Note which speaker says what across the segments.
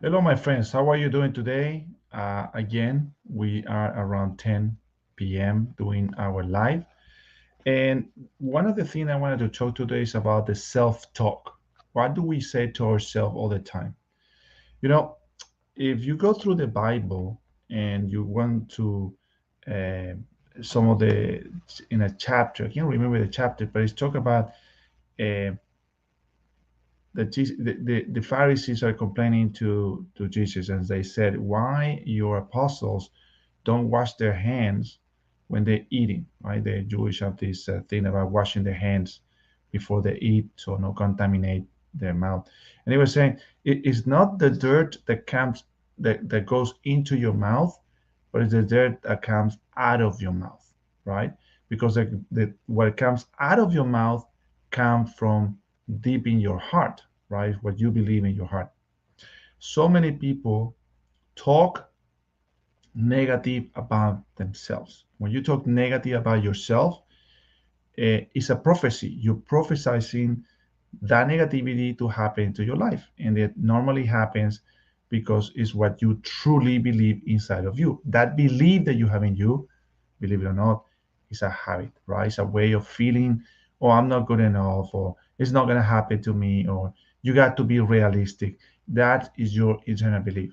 Speaker 1: Hello, my friends. How are you doing today? Again, we are around 10 p.m. doing our live. And one of the things I wanted to talk today is about the self-talk. What do we say to ourselves all the time? You know, if you go through the Bible and you want to uh, some of the in a chapter, I can't remember the chapter, but it's talk about uh, the Pharisees are complaining to Jesus, and they said, "Why your apostles don't wash their hands when they're eating?" Right? The Jewish have this thing about washing their hands before they eat, so no contaminate their mouth. And they were saying it is not the dirt that goes into your mouth, but it's the dirt that comes out of your mouth, right? Because what comes out of your mouth comes from deep in your heart, right? What you believe in your heart. So many people talk negative about themselves. When you talk negative about yourself, it's a prophecy. You're prophesying that negativity to happen to your life. And it normally happens because it's what you truly believe inside of you. That belief that you have in you, believe it or not, is a habit, right? It's a way of feeling, oh, I'm not good enough, or it's not going to happen to me, or you got to be realistic. That is your internal belief.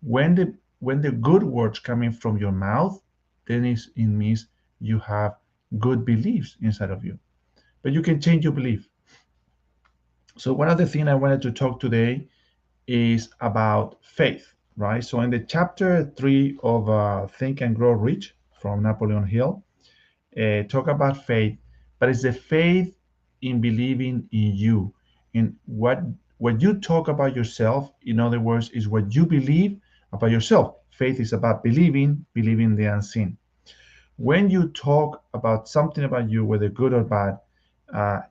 Speaker 1: When the good words coming from your mouth, then it means you have good beliefs inside of you. But you can change your belief. So one of the things I wanted to talk today is about faith, right? So in the chapter 3 of Think and Grow Rich from Napoleon Hill, talk about faith, but it's the faith in believing in you. And what you talk about yourself, in other words, is what you believe about yourself. Faith is about believing the unseen. When you talk about something about you, whether good or bad,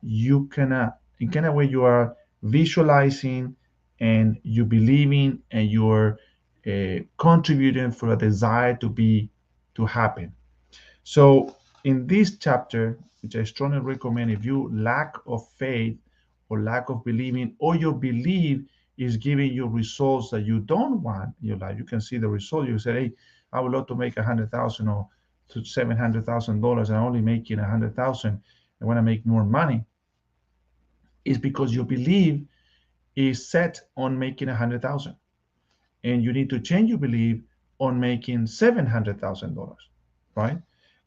Speaker 1: you cannot, in kind of way, you are visualizing and you believing and you're contributing for a desire to happen. So in this chapter, which I strongly recommend, if you lack of faith or lack of believing, or your belief is giving you results that you don't want in your life, you can see the result. You say, "Hey, I would love to make 100,000 or to $700,000, and I'm only making 100,000. I want to make more money." It's because your belief is set on making 100,000, and you need to change your belief on making $700,000, right?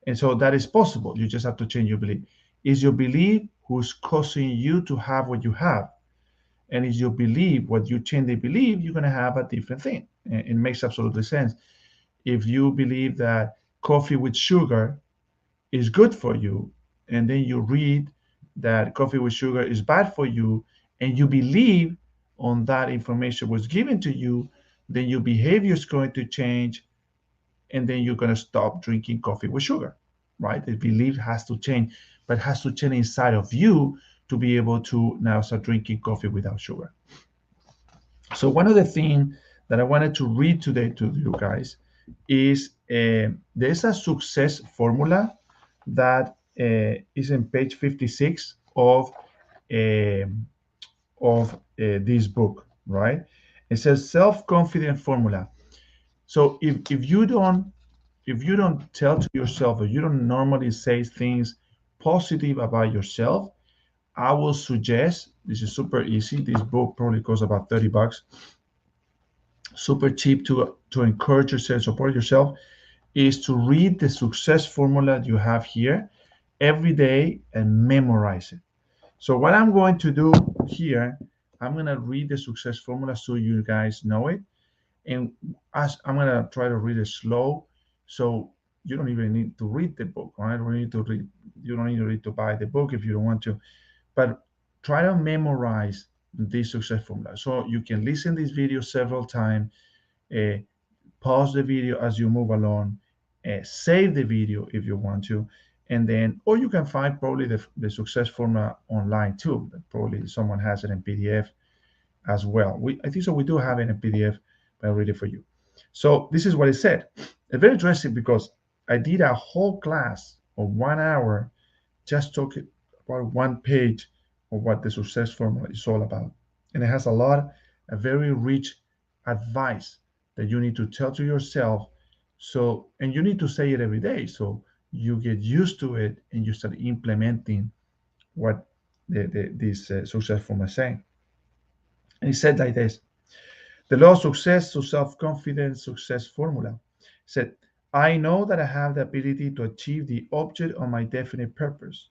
Speaker 1: And so that is possible. You just have to change your belief. Is your belief who's causing you to have what you have? And is your belief what you change the belief, you're going to have a different thing. It makes absolutely sense. If you believe that coffee with sugar is good for you, and then you read that coffee with sugar is bad for you, and you believe on that information was given to you, then your behavior is going to change, and then you're going to stop drinking coffee with sugar, right? The belief has to change, but has to change inside of you to be able to now start drinking coffee without sugar. So one of the things that I wanted to read today to you guys is there's a success formula that is in page 56 uh, of this book, right? It says self-confident formula. So if you don't tell to yourself, or you don't normally say things positive about yourself, I will suggest, this is super easy. This book probably costs about $30, super cheap to encourage yourself, support yourself, is to read the success formula you have here every day and memorize it. So what I'm going to do here, I'm going to read the success formula so you guys know it. And as I'm going to try to read it slow, so you don't even need to read the book, right? You don't need to read to buy the book if you don't want to, but try to memorize this success formula. So you can listen this video several times, uh, pause the video as you move along, save the video if you want to, and then, or you can find probably the success formula online too. Probably someone has it in PDF as well. I think so. We do have it in PDF, but I'll read it for you. So this is what it said. It's very interesting because I did a whole class of 1 hour just talking about one page of what the success formula is all about, and it has a very rich advice that you need to tell to yourself. So, and you need to say it every day. So you get used to it and you start implementing what this success formula is saying. And he said like this: the law of success to self-confidence success formula said, I know that I have the ability to achieve the object of my definite purpose.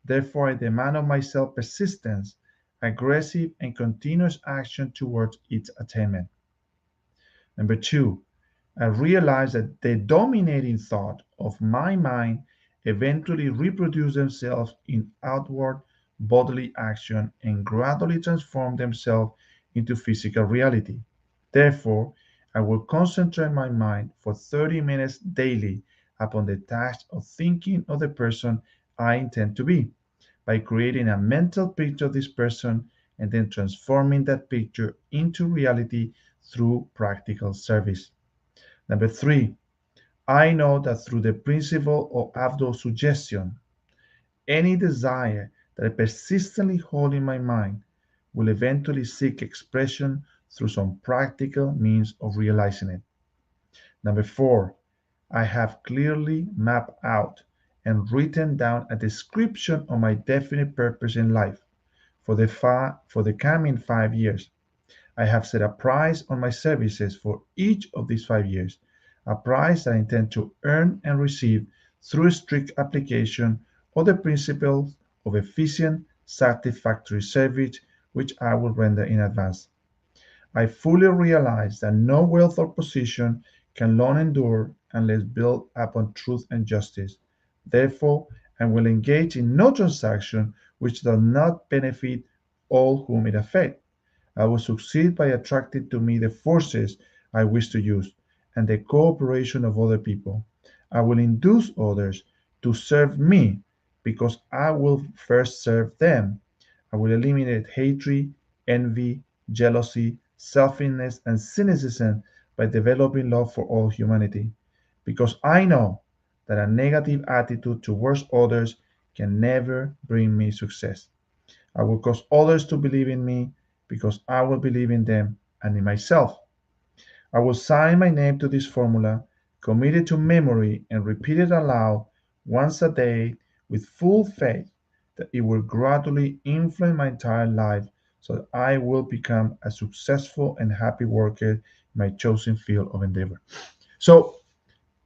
Speaker 1: Therefore, I demand of myself persistence, aggressive, and continuous action towards its attainment. Number two, I realize that the dominating thought of my mind eventually reproduce themselves in outward bodily action and gradually transform themselves into physical reality. Therefore, I will concentrate my mind for 30 minutes daily upon the task of thinking of the person I intend to be, by creating a mental picture of this person and then transforming that picture into reality through practical service. Number three, I know that through the principle of autosuggestion, any desire that I persistently hold in my mind will eventually seek expression through some practical means of realizing it. Number four, I have clearly mapped out and written down a description of my definite purpose in life for the coming 5 years. I have set a price on my services for each of these 5 years, a price that I intend to earn and receive through strict application of the principles of efficient, satisfactory service, which I will render in advance. I fully realize that no wealth or position can long endure unless built upon truth and justice. Therefore, I will engage in no transaction which does not benefit all whom it affects. I will succeed by attracting to me the forces I wish to use and the cooperation of other people. I will induce others to serve me because I will first serve them. I will eliminate hatred, envy, jealousy, selfishness, and cynicism by developing love for all humanity. Because I know that a negative attitude towards others can never bring me success. I will cause others to believe in me because I will believe in them and in myself. I will sign my name to this formula, commit it to memory, and repeat it aloud once a day with full faith that it will gradually influence my entire life so that I will become a successful and happy worker in my chosen field of endeavor. So,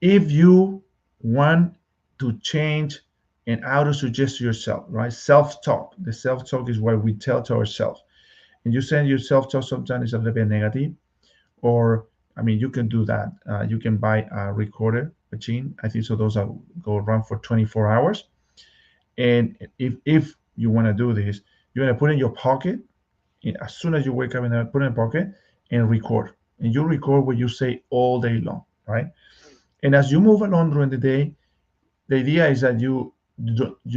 Speaker 1: if you want to change and how to suggest to yourself, right? Self talk. The self talk is what we tell to ourselves. And you send yourself talk sometimes is a little bit negative, or I mean, you can do that. You can buy a recorder machine. I think so. Those are go around for 24 hours. And if you want to do this, you want to put it in your pocket. And as soon as you wake up, and put it in your pocket and record. And you record what you say all day long, right? And as you move along during the day, the idea is that you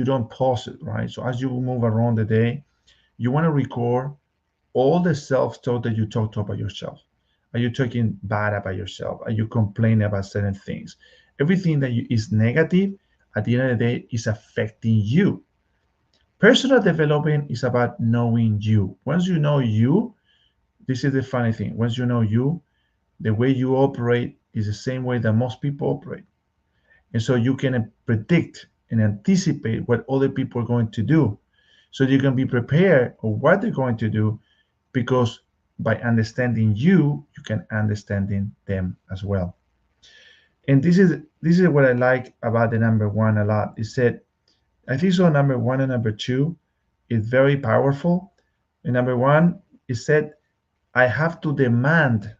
Speaker 1: don't pause it, right? So as you move around the day, you want to record all the self-talk that you talk to about yourself. Are you talking bad about yourself? Are you complaining about certain things? Everything that is negative at the end of the day is affecting you. Personal development is about knowing you. Once you know you, this is the funny thing. Once you know you, the way you operate is the same way that most people operate. And so you can predict and anticipate what other people are going to do. So you can be prepared of what they're going to do, because by understanding you, you can understanding them as well. And this is what I like about the number one a lot. Is that I think so number one and number two is very powerful. And number one is that I have to demand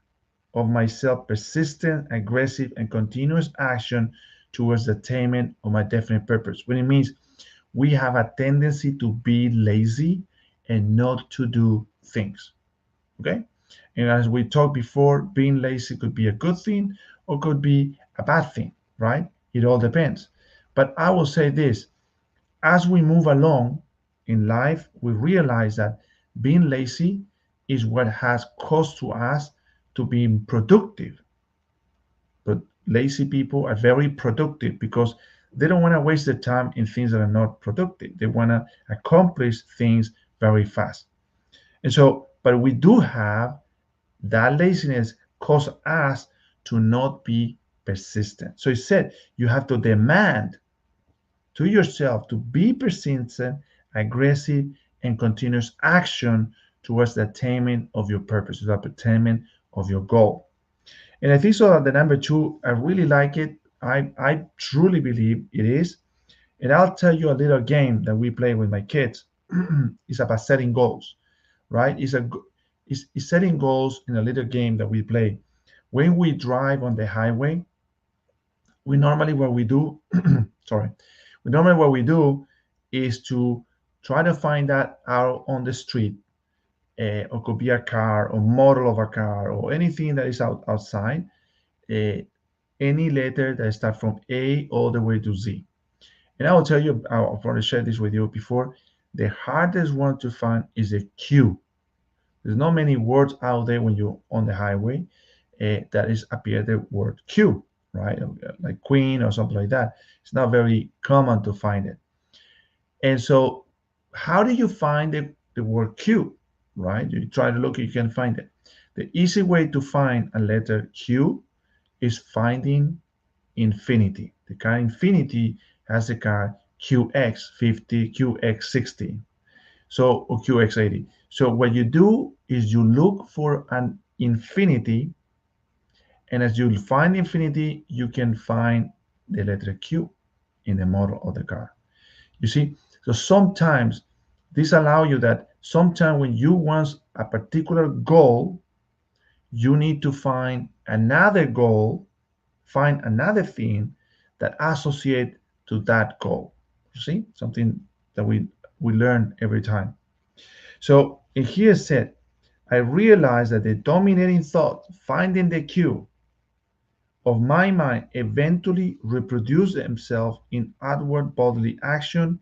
Speaker 1: of myself persistent, aggressive, and continuous action towards the attainment of my definite purpose. When it means we have a tendency to be lazy and not to do things. Okay. And as we talked before, being lazy could be a good thing or could be a bad thing, right? It all depends. But I will say this: as we move along in life, we realize that being lazy is what has caused to us to be productive. But lazy people are very productive because they don't want to waste their time in things that are not productive. They want to accomplish things very fast. And so, but we do have That laziness causes us to not be persistent. So he said you have to demand to yourself to be persistent, aggressive, and continuous action towards the attainment of your purpose, the attainment of your goal. And I think so that the number two, I really like it. I truly believe it is. And I'll tell you a little game that we play with my kids. It's about setting goals, right? It's setting goals in a little game that we play. When we drive on the highway, we normally what we do, sorry, we normally what we do is to try to find that out on the street, or could be a car or model of a car or anything that is outside, uh, any letter that start from A all the way to Z. And I will tell you, I'll probably share this with you before. The hardest one to find is a Q. There's not many words out there when you're on the highway that is appear the word Q, right? Like Queen or something like that. It's not very common to find it. And so, how do you find the word Q, right? You try to look, you can find it. The easy way to find a letter Q is finding infinity. The car infinity has a car QX50, QX60, so or QX80. So what you do is you look for an infinity, and as you find infinity, you can find the letter Q in the model of the car. You see, so sometimes this allow you that sometimes when you want a particular goal, you need to find another goal, find another thing that associate to that goal. You see, something that we learn every time. So in here said, I realized that the dominating thought, finding the cue of my mind, eventually reproduce themselves in outward bodily action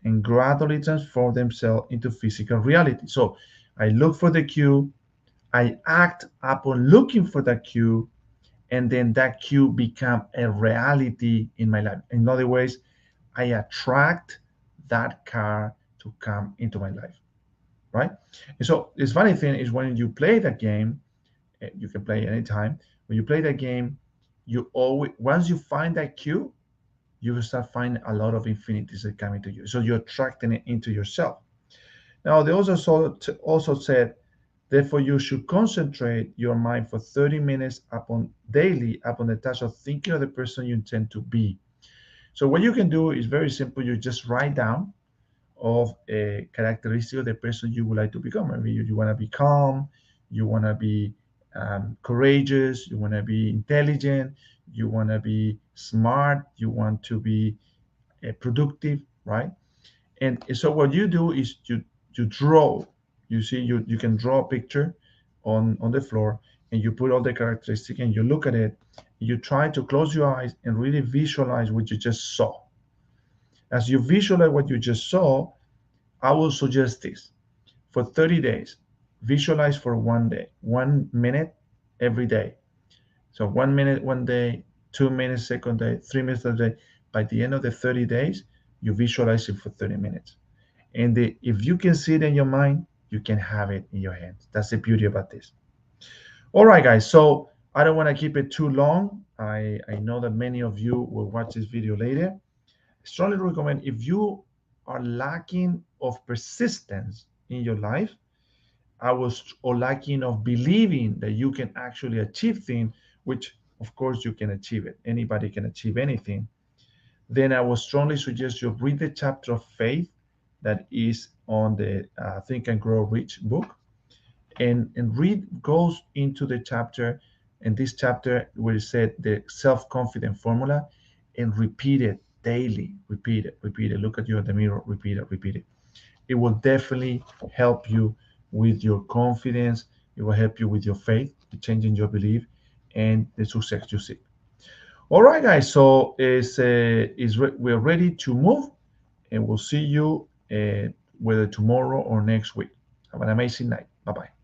Speaker 1: and gradually transform themselves into physical reality. So I look for the cue, I act upon looking for that cue, and then that cue become a reality in my life. In other words, I attract that car to come into my life, right? And so this funny thing is when you play that game, you can play anytime. When you play that game, you always once you find that cue, you will start finding a lot of infinities that come into you. So you're attracting it into yourself. Now they also said, therefore you should concentrate your mind for 30 minutes upon daily upon the task of thinking of the person you intend to be. So what you can do is very simple. You just write down of a characteristic of the person you would like to become. Maybe you want to be calm, you want to be courageous, you want to be intelligent, you want to be smart, you want to be productive, right? And so what you do is you draw. You see, you can draw a picture on the floor, and you put all the characteristics, and you look at it. You try to close your eyes and really visualize what you just saw. As you visualize what you just saw, I will suggest this for 30 days. Visualize for one day, 1 minute every day. So 1 minute one day, 2 minutes second day, 3 minutes third day. By the end of the 30 days, you visualize it for 30 minutes. And if you can see it in your mind, you can have it in your hands. That's the beauty about this. All right, guys. So I don't want to keep it too long. I know that many of you will watch this video later. Strongly recommend if you are lacking of persistence in your life, or lacking of believing that you can actually achieve things, which of course you can achieve it. Anybody can achieve anything. Then I would strongly suggest you read the chapter of faith that is on the Think and Grow Rich book, and read goes into the chapter, and this chapter where it said the self-confident formula, and repeat it daily. Repeat it. Look at you at the mirror, repeat it. It will definitely help you with your confidence. It will help you with your faith, changing your belief, and the success you seek. All right, guys. So we're ready to move, and we'll see you whether tomorrow or next week. Have an amazing night. Bye bye.